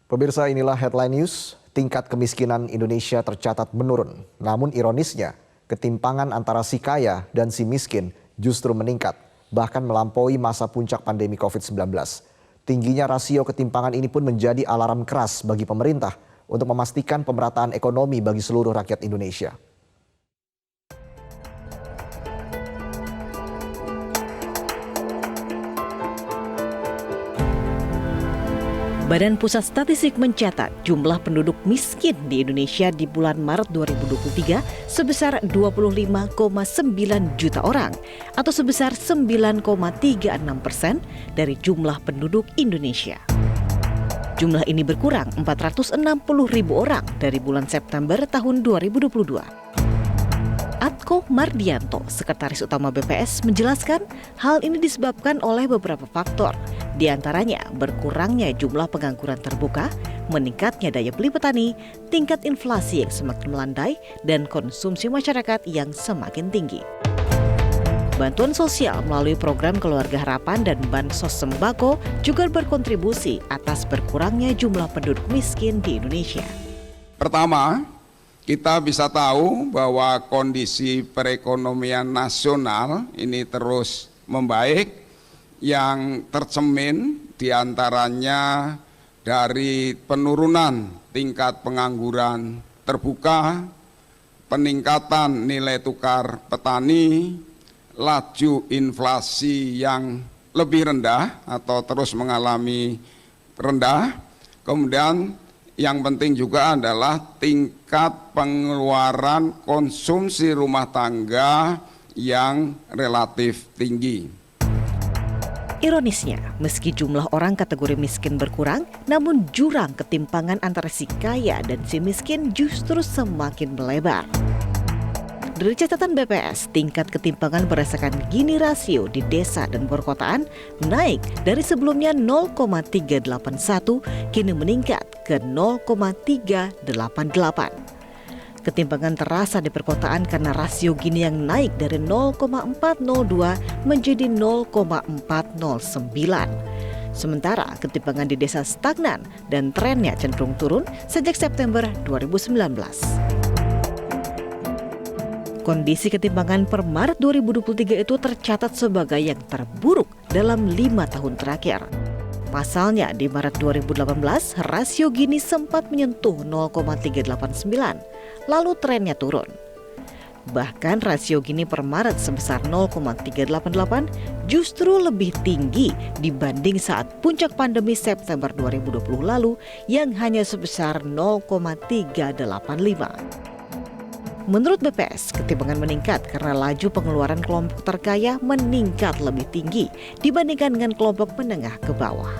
Pemirsa, inilah headline news. Tingkat kemiskinan Indonesia tercatat menurun. Namun ironisnya, ketimpangan antara si kaya dan si miskin justru meningkat, bahkan melampaui masa puncak pandemi COVID-19. Tingginya rasio ketimpangan ini pun menjadi alarm keras bagi pemerintah untuk memastikan pemerataan ekonomi bagi seluruh rakyat Indonesia. Badan Pusat Statistik mencatat jumlah penduduk miskin di Indonesia di bulan Maret 2023 sebesar 25,9 juta orang atau sebesar 9,36% dari jumlah penduduk Indonesia. Jumlah ini berkurang 460 ribu orang dari bulan September tahun 2022. Atko Mardianto, Sekretaris Utama BPS, menjelaskan hal ini disebabkan oleh beberapa faktor. Di antaranya berkurangnya jumlah pengangguran terbuka, meningkatnya daya beli petani, tingkat inflasi yang semakin melandai, dan konsumsi masyarakat yang semakin tinggi. Bantuan sosial melalui program Keluarga Harapan dan Bansos Sembako juga berkontribusi atas berkurangnya jumlah penduduk miskin di Indonesia. Pertama, kita bisa tahu bahwa kondisi perekonomian nasional ini terus membaik, yang tercermin diantaranya dari penurunan tingkat pengangguran terbuka, peningkatan nilai tukar petani, laju inflasi yang lebih rendah atau terus mengalami rendah, kemudian yang penting juga adalah tingkat pengeluaran konsumsi rumah tangga yang relatif tinggi. Ironisnya, meski jumlah orang kategori miskin berkurang, namun jurang ketimpangan antara si kaya dan si miskin justru semakin melebar. Dari catatan BPS, tingkat ketimpangan berdasarkan Gini rasio di desa dan perkotaan naik dari sebelumnya 0,381 kini meningkat ke 0,388. Ketimpangan terasa di perkotaan karena rasio Gini yang naik dari 0,402 menjadi 0,409. Sementara ketimpangan di desa stagnan dan trennya cenderung turun sejak September 2019. Kondisi ketimpangan per Maret 2023 itu tercatat sebagai yang terburuk dalam 5 tahun terakhir. Pasalnya di Maret 2018, rasio Gini sempat menyentuh 0,389, lalu trennya turun. Bahkan rasio Gini per Maret sebesar 0,388 justru lebih tinggi dibanding saat puncak pandemi September 2020 lalu yang hanya sebesar 0,385. Menurut BPS, ketimpangan meningkat karena laju pengeluaran kelompok terkaya meningkat lebih tinggi dibandingkan dengan kelompok menengah ke bawah.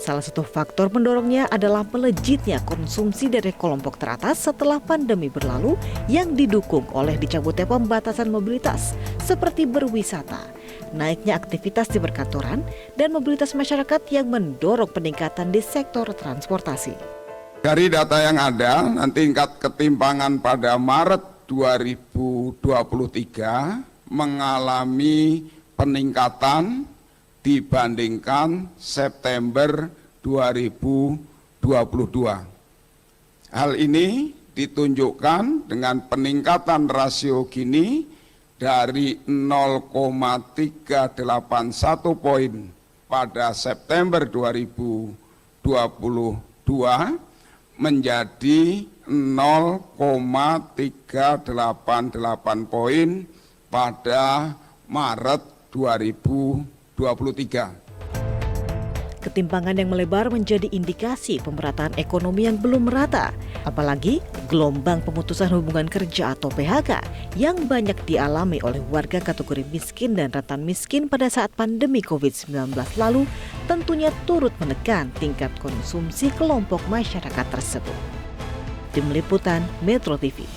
Salah satu faktor pendorongnya adalah melejitnya konsumsi dari kelompok teratas setelah pandemi berlalu yang didukung oleh dicabutnya pembatasan mobilitas seperti berwisata, naiknya aktivitas di perkantoran, dan mobilitas masyarakat yang mendorong peningkatan di sektor transportasi. Dari data yang ada, nanti tingkat ketimpangan pada Maret 2023 mengalami peningkatan dibandingkan September 2022. Hal ini ditunjukkan dengan peningkatan rasio Gini dari 0,381 poin pada September 2022 menjadi 0,388 poin pada Maret 2023. Ketimpangan yang melebar menjadi indikasi pemerataan ekonomi yang belum merata, apalagi gelombang pemutusan hubungan kerja atau PHK yang banyak dialami oleh warga kategori miskin dan rentan miskin pada saat pandemi COVID-19 lalu tentunya turut menekan tingkat konsumsi kelompok masyarakat tersebut. Tim Liputan Metro TV.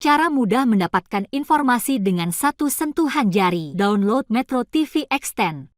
Cara mudah mendapatkan informasi dengan satu sentuhan jari. Download Metro TV Extend.